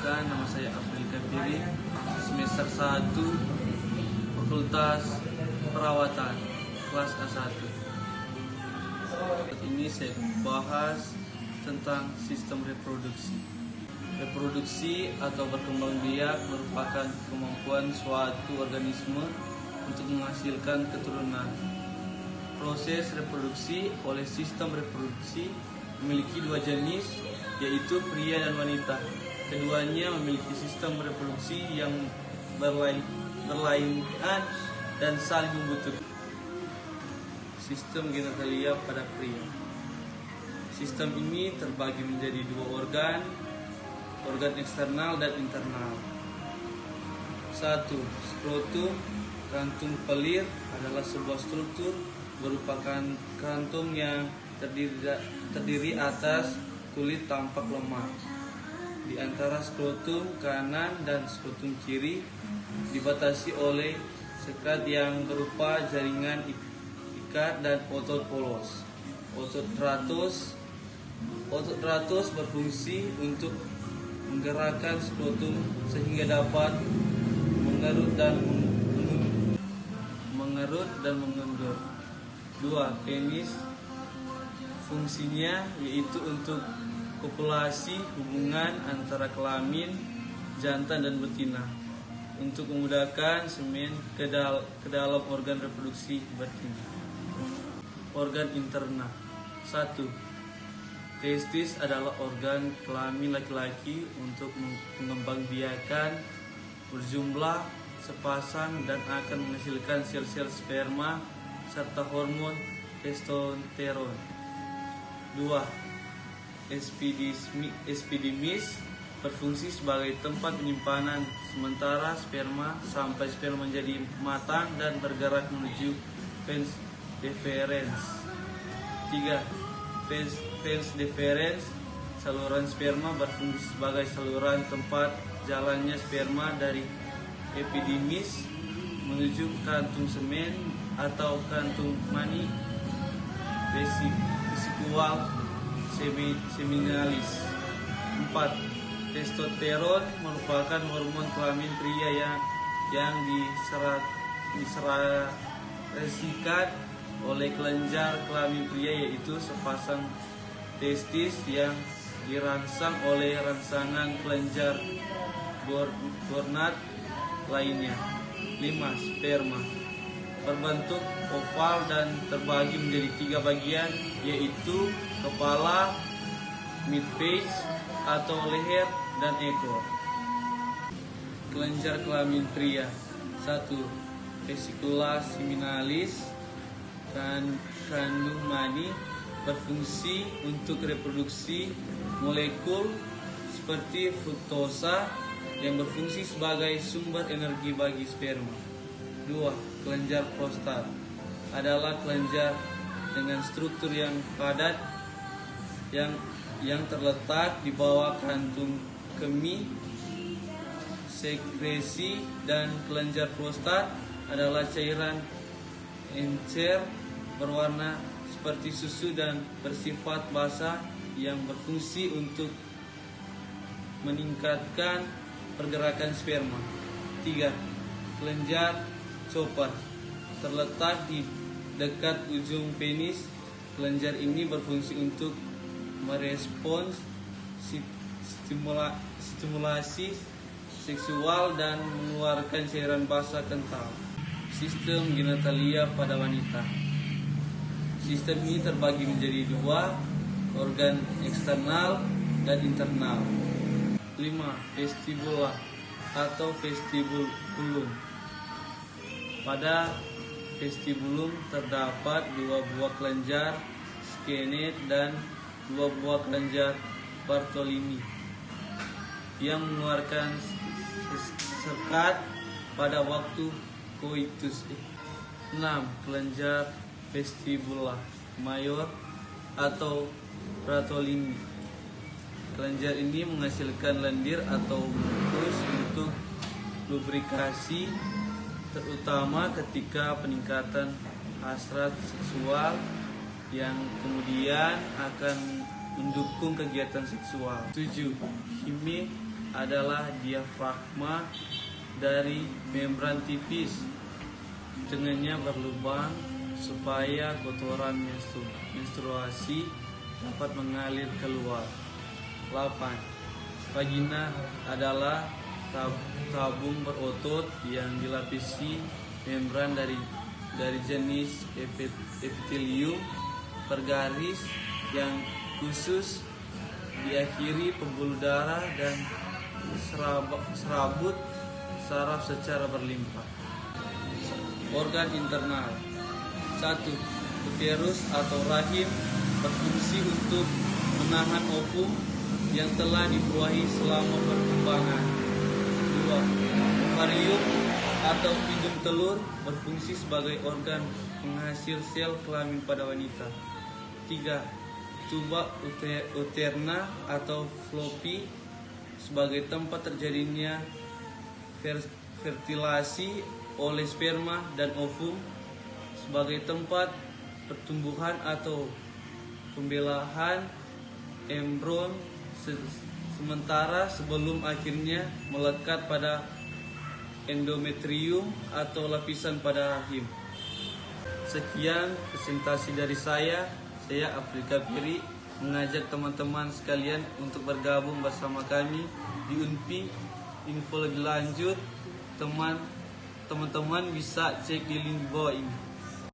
Perkenalkan, nama saya Abdul Kafiri, semester 1, Fakultas Perawatan, kelas A1. Ini saya bahas tentang sistem reproduksi. Reproduksi atau berkembang biak merupakan kemampuan suatu organisme untuk menghasilkan keturunan. Proses reproduksi oleh sistem reproduksi memiliki dua jenis, yaitu pria dan wanita. Keduanya memiliki sistem reproduksi yang berlainan dan saling membutuhkan. Sistem genitalia pada pria. Sistem ini terbagi menjadi dua organ eksternal dan internal. 1. Skrotum. Kantung pelir adalah sebuah struktur berupa kantung yang terdiri atas kulit tampak lemak. Di antara skrotum kanan dan skrotum kiri dibatasi oleh sekat yang berupa jaringan ikat dan otot polos. Otot tratus berfungsi untuk menggerakkan skrotum sehingga dapat mengerut dan mengundur. 2. Penis. Fungsinya yaitu untuk kopulasi, hubungan antara kelamin jantan dan betina, untuk memudahkan semen ke dalam organ reproduksi betina. Organ interna. 1. Testis adalah organ kelamin laki-laki untuk mengembangbiakan berjumlah sepasang dan akan menghasilkan sel-sel sperma serta hormon testosteron. 2. Epididymis berfungsi sebagai tempat penyimpanan sementara sperma sampai sperma menjadi matang dan bergerak menuju vas deferens. 3. Vas deferens, saluran sperma berfungsi sebagai saluran tempat jalannya sperma dari epididymis menuju kantung semen atau kantung mani vesikual seminalis. 4. Testosteron merupakan hormon kelamin pria yang diserasikan oleh kelenjar kelamin pria, yaitu sepasang testis yang dirangsang oleh rangsangan kelenjar gonad lainnya. 5. Sperma berbentuk oval dan terbagi menjadi 3 bagian, yaitu kepala, midface atau leher, dan ekor. Kelenjar kelamin pria. 1. Vesicula seminalis dan kandung mani berfungsi untuk reproduksi molekul seperti fruktosa yang berfungsi sebagai sumber energi bagi sperma. 2. Kelenjar prostat adalah kelenjar dengan struktur yang padat yang terletak di bawah kantung kemih sekresi, dan kelenjar prostat adalah cairan encer berwarna seperti susu dan bersifat basah yang berfungsi untuk meningkatkan pergerakan sperma. 3. Kelenjar Chopper terletak di dekat ujung penis. Kelenjar ini berfungsi untuk merespons stimulasi seksual dan mengeluarkan cairan basah kental. Sistem genitalia pada wanita. Sistem ini terbagi menjadi 2, organ eksternal dan internal. 5. Vestibula atau vestibulum. Pada vestibulum terdapat 2 buah kelenjar skenet dan 2 buah kelenjar Bartolini yang mengeluarkan sekat pada waktu koitus. 6. Kelenjar vestibula mayor atau Bartolini. Kelenjar ini menghasilkan lendir atau mukus untuk lubrikasi, terutama ketika peningkatan hasrat seksual yang kemudian akan mendukung kegiatan seksual. 7. adalah diafragma dari membran tipis. Dengannya berlubang supaya kotoran menstruasi dapat mengalir keluar. 8. Vagina adalah tabung berotot yang dilapisi membran dari jenis epitelium bergaris yang khusus, diakhiri pembuluh darah dan serabut saraf secara berlimpah. Organ internal. 1. Uterus atau rahim berfungsi untuk menahan ovum yang telah dibuahi selama perkembangan. 2. Ovarium atau hidung telur berfungsi sebagai organ penghasil sel kelamin pada wanita. 3. Tuba uterna atau floppy sebagai tempat terjadinya fertilasi oleh sperma dan ovum, sebagai tempat pertumbuhan atau pembelahan embron sementara sebelum akhirnya melekat pada endometrium atau lapisan pada rahim. Sekian presentasi dari saya Afrika Piri, mengajak teman-teman sekalian untuk bergabung bersama kami di UNPI. Info lebih lanjut teman-teman bisa cek di link di bawah ini.